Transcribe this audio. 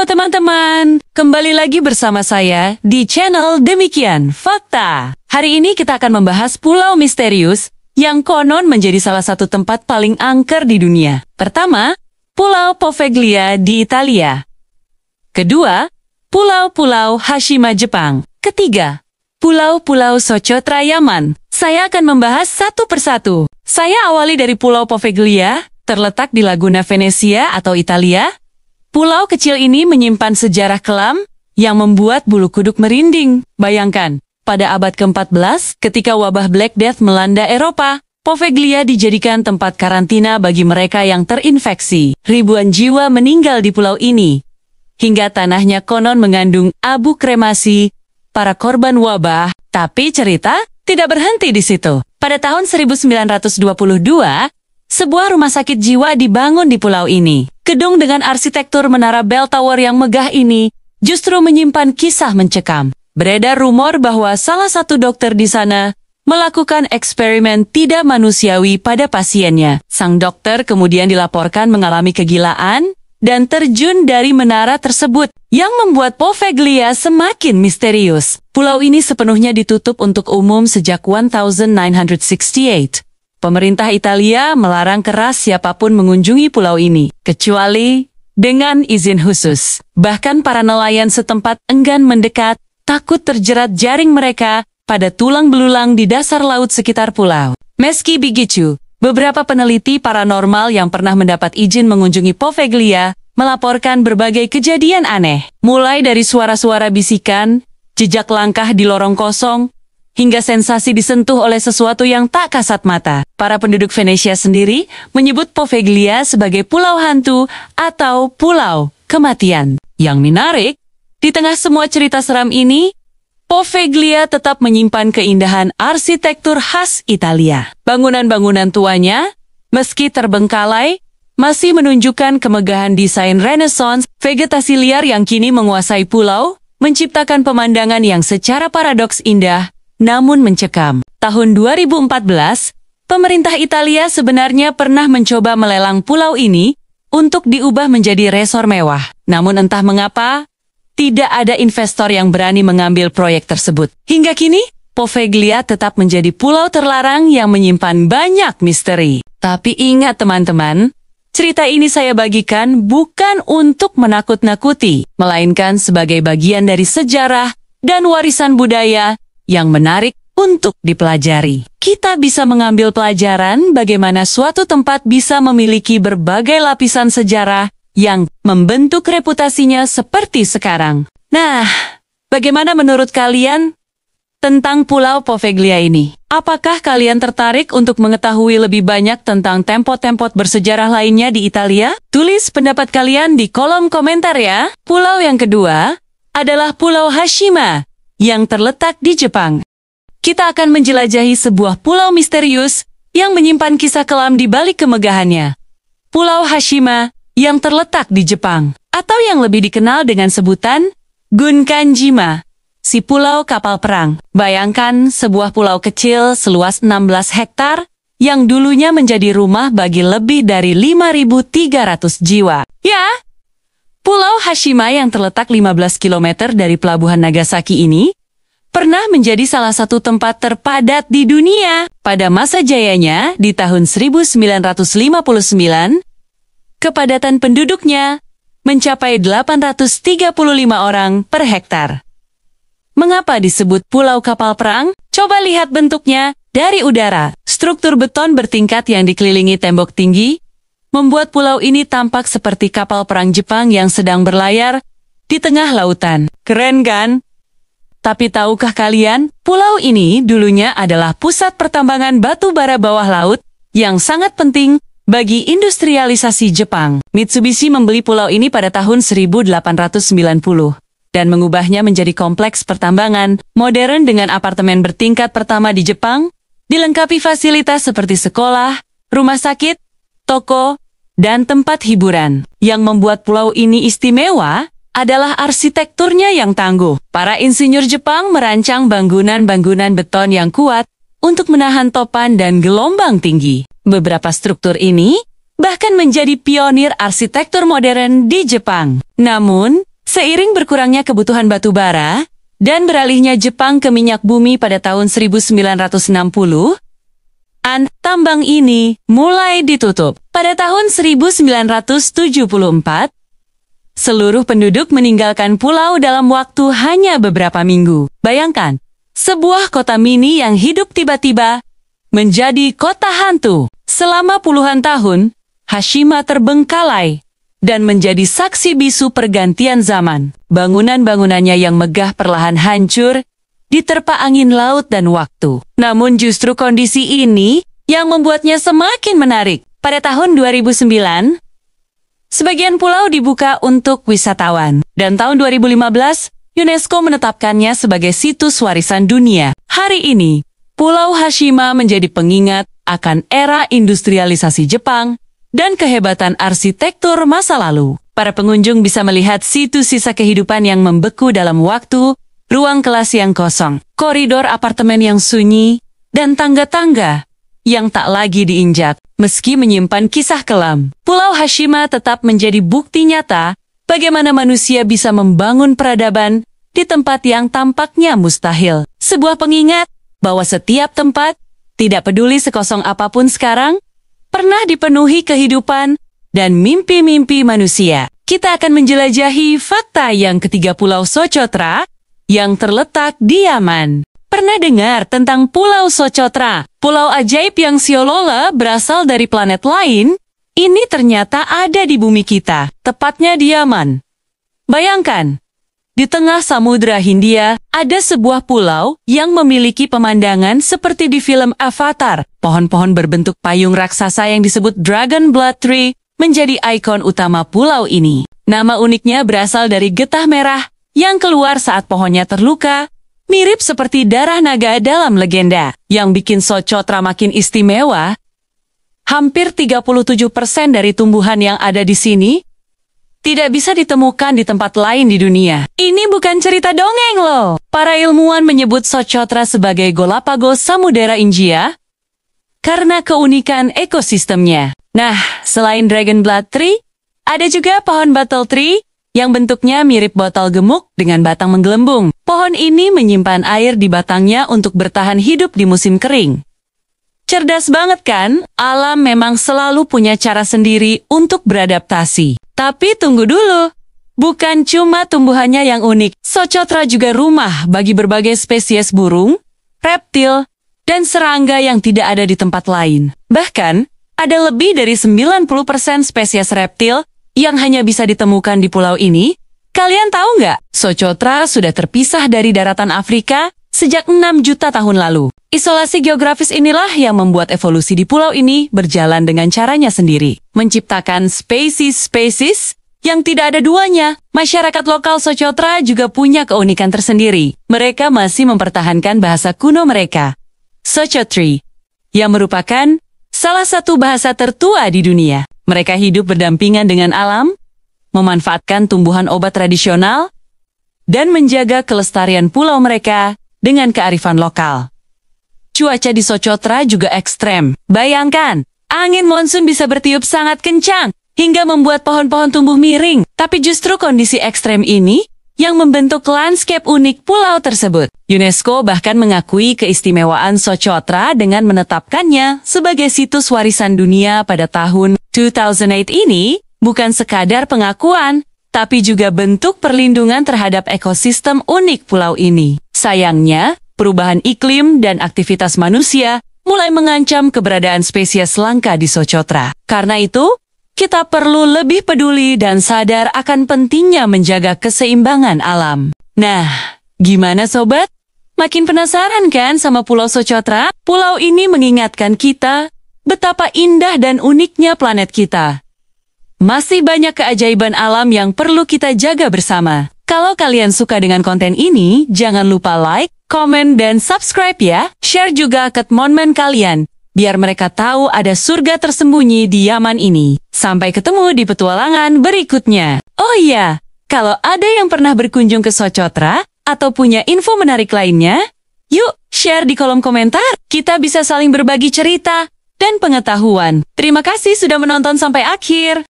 Halo teman-teman, kembali lagi bersama saya di channel Demikian Fakta. Hari ini kita akan membahas pulau misterius yang konon menjadi salah satu tempat paling angker di dunia. Pertama, Pulau Poveglia di Italia. Kedua, Pulau-Pulau Hashima Jepang. Ketiga, Pulau-Pulau Socotra Yaman. Saya akan membahas satu persatu. Saya awali dari Pulau Poveglia, terletak di Laguna Venezia atau Italia. Pulau kecil ini menyimpan sejarah kelam yang membuat bulu kuduk merinding. Bayangkan, pada abad ke-14, ketika wabah Black Death melanda Eropa, Poveglia dijadikan tempat karantina bagi mereka yang terinfeksi. Ribuan jiwa meninggal di pulau ini. Hingga tanahnya konon mengandung abu kremasi para korban wabah. Tapi cerita tidak berhenti di situ. Pada tahun 1922, sebuah rumah sakit jiwa dibangun di pulau ini. Gedung dengan arsitektur menara bell tower yang megah ini justru menyimpan kisah mencekam. Beredar rumor bahwa salah satu dokter di sana melakukan eksperimen tidak manusiawi pada pasiennya. Sang dokter kemudian dilaporkan mengalami kegilaan dan terjun dari menara tersebut, yang membuat Poveglia semakin misterius. Pulau ini sepenuhnya ditutup untuk umum sejak 1968. Pemerintah Italia melarang keras siapapun mengunjungi pulau ini, kecuali dengan izin khusus. Bahkan para nelayan setempat enggan mendekat, takut terjerat jaring mereka pada tulang belulang di dasar laut sekitar pulau. Meski begitu, beberapa peneliti paranormal yang pernah mendapat izin mengunjungi Poveglia melaporkan berbagai kejadian aneh. Mulai dari suara-suara bisikan, jejak langkah di lorong kosong, hingga sensasi disentuh oleh sesuatu yang tak kasat mata. Para penduduk Venesia sendiri menyebut Poveglia sebagai pulau hantu atau pulau kematian. Yang menarik, di tengah semua cerita seram ini, Poveglia tetap menyimpan keindahan arsitektur khas Italia. Bangunan-bangunan tuanya, meski terbengkalai, masih menunjukkan kemegahan desain Renaissance. Vegetasi liar yang kini menguasai pulau, menciptakan pemandangan yang secara paradoks indah, namun mencekam. Tahun 2014, pemerintah Italia sebenarnya pernah mencoba melelang pulau ini untuk diubah menjadi resor mewah. Namun entah mengapa, tidak ada investor yang berani mengambil proyek tersebut. Hingga kini, Poveglia tetap menjadi pulau terlarang yang menyimpan banyak misteri. Tapi ingat teman-teman, cerita ini saya bagikan bukan untuk menakut-nakuti, melainkan sebagai bagian dari sejarah dan warisan budaya yang menarik untuk dipelajari. Kita bisa mengambil pelajaran bagaimana suatu tempat bisa memiliki berbagai lapisan sejarah yang membentuk reputasinya seperti sekarang. Nah, bagaimana menurut kalian tentang Pulau Poveglia ini? Apakah kalian tertarik untuk mengetahui lebih banyak tentang tempat-tempat bersejarah lainnya di Italia? Tulis pendapat kalian di kolom komentar ya. Pulau yang kedua adalah Pulau Hashima yang terletak di Jepang. Kita akan menjelajahi sebuah pulau misterius yang menyimpan kisah kelam di balik kemegahannya. Pulau Hashima yang terletak di Jepang, atau yang lebih dikenal dengan sebutan Gunkanjima, si pulau kapal perang. Bayangkan sebuah pulau kecil seluas 16 hektar yang dulunya menjadi rumah bagi lebih dari 5.300 jiwa. Ya, Pulau Hashima yang terletak 15 km dari pelabuhan Nagasaki ini pernah menjadi salah satu tempat terpadat di dunia. Pada masa jayanya di tahun 1959, kepadatan penduduknya mencapai 835 orang per hektar. Mengapa disebut pulau kapal perang? Coba lihat bentuknya dari udara. Struktur beton bertingkat yang dikelilingi tembok tinggi membuat pulau ini tampak seperti kapal perang Jepang yang sedang berlayar di tengah lautan. Keren kan? Tapi tahukah kalian, pulau ini dulunya adalah pusat pertambangan batu bara bawah laut yang sangat penting bagi industrialisasi Jepang. Mitsubishi membeli pulau ini pada tahun 1890 dan mengubahnya menjadi kompleks pertambangan modern dengan apartemen bertingkat pertama di Jepang, dilengkapi fasilitas seperti sekolah, rumah sakit, toko, dan tempat hiburan. Yang membuat pulau ini istimewa adalah arsitekturnya yang tangguh. Para insinyur Jepang merancang bangunan-bangunan beton yang kuat untuk menahan topan dan gelombang tinggi. Beberapa struktur ini bahkan menjadi pionir arsitektur modern di Jepang. Namun, Seiring berkurangnya kebutuhan batu bara dan beralihnya Jepang ke minyak bumi pada tahun 1960, tambang ini mulai ditutup. Pada tahun 1974, seluruh penduduk meninggalkan pulau dalam waktu hanya beberapa minggu. Bayangkan, sebuah kota mini yang hidup tiba-tiba menjadi kota hantu. Selama puluhan tahun, Hashima terbengkalai dan menjadi saksi bisu pergantian zaman. Bangunan-bangunannya yang megah perlahan hancur, diterpa angin laut dan waktu. Namun justru kondisi ini yang membuatnya semakin menarik. Pada tahun 2009, sebagian pulau dibuka untuk wisatawan. Dan tahun 2015, UNESCO menetapkannya sebagai situs warisan dunia. Hari ini, Pulau Hashima menjadi pengingat akan era industrialisasi Jepang dan kehebatan arsitektur masa lalu. Para pengunjung bisa melihat situs sisa kehidupan yang membeku dalam waktu, ruang kelas yang kosong, koridor apartemen yang sunyi, dan tangga-tangga yang tak lagi diinjak. Meski menyimpan kisah kelam, Pulau Hashima tetap menjadi bukti nyata bagaimana manusia bisa membangun peradaban di tempat yang tampaknya mustahil. Sebuah pengingat bahwa setiap tempat, tidak peduli sekosong apapun sekarang, pernah dipenuhi kehidupan dan mimpi-mimpi manusia. Kita akan menjelajahi fakta yang ketiga, Pulau Socotra yang terletak di Yaman. Pernah dengar tentang Pulau Socotra? Pulau ajaib yang seolah-olah berasal dari planet lain, ini ternyata ada di bumi kita, tepatnya di Yaman. Bayangkan, di tengah Samudra Hindia, ada sebuah pulau yang memiliki pemandangan seperti di film Avatar. Pohon-pohon berbentuk payung raksasa yang disebut Dragon Blood Tree menjadi ikon utama pulau ini. Nama uniknya berasal dari getah merah yang keluar saat pohonnya terluka, mirip seperti darah naga dalam legenda. Yang bikin Socotra makin istimewa, hampir 37% dari tumbuhan yang ada di sini tidak bisa ditemukan di tempat lain di dunia. Ini bukan cerita dongeng loh. Para ilmuwan menyebut Socotra sebagai Galapagos Samudera India karena keunikan ekosistemnya. Nah, selain Dragon Blood Tree, ada juga pohon Battle Tree yang bentuknya mirip botol gemuk dengan batang menggelembung. Pohon ini menyimpan air di batangnya untuk bertahan hidup di musim kering. Cerdas banget kan? Alam memang selalu punya cara sendiri untuk beradaptasi. Tapi tunggu dulu, bukan cuma tumbuhannya yang unik. Socotra juga rumah bagi berbagai spesies burung, reptil, dan serangga yang tidak ada di tempat lain. Bahkan, ada lebih dari 90% spesies reptil yang hanya bisa ditemukan di pulau ini. Kalian tahu nggak? Socotra sudah terpisah dari daratan Afrika sejak 6 juta tahun lalu. Isolasi geografis inilah yang membuat evolusi di pulau ini berjalan dengan caranya sendiri. Menciptakan spesies-spesies yang tidak ada duanya. Masyarakat lokal Socotra juga punya keunikan tersendiri. Mereka masih mempertahankan bahasa kuno mereka, Socotri, yang merupakan salah satu bahasa tertua di dunia. Mereka hidup berdampingan dengan alam, memanfaatkan tumbuhan obat tradisional, dan menjaga kelestarian pulau mereka dengan kearifan lokal. Cuaca di Socotra juga ekstrem. Bayangkan, angin monsun bisa bertiup sangat kencang, hingga membuat pohon-pohon tumbuh miring. Tapi justru kondisi ekstrem ini yang membentuk landscape unik pulau tersebut. UNESCO bahkan mengakui keistimewaan Socotra dengan menetapkannya sebagai situs warisan dunia pada tahun 2008 ini. Bukan sekadar pengakuan, tapi juga bentuk perlindungan terhadap ekosistem unik pulau ini. Sayangnya, perubahan iklim dan aktivitas manusia mulai mengancam keberadaan spesies langka di Socotra. Karena itu, kita perlu lebih peduli dan sadar akan pentingnya menjaga keseimbangan alam. Nah, gimana sobat? Makin penasaran kan sama Pulau Socotra? Pulau ini mengingatkan kita betapa indah dan uniknya planet kita. Masih banyak keajaiban alam yang perlu kita jaga bersama. Kalau kalian suka dengan konten ini, jangan lupa like, komen, dan subscribe ya. Share juga ke teman-teman kalian, biar mereka tahu ada surga tersembunyi di Yaman ini. Sampai ketemu di petualangan berikutnya. Oh iya, kalau ada yang pernah berkunjung ke Socotra, atau punya info menarik lainnya, yuk share di kolom komentar. Kita bisa saling berbagi cerita dan pengetahuan. Terima kasih sudah menonton sampai akhir.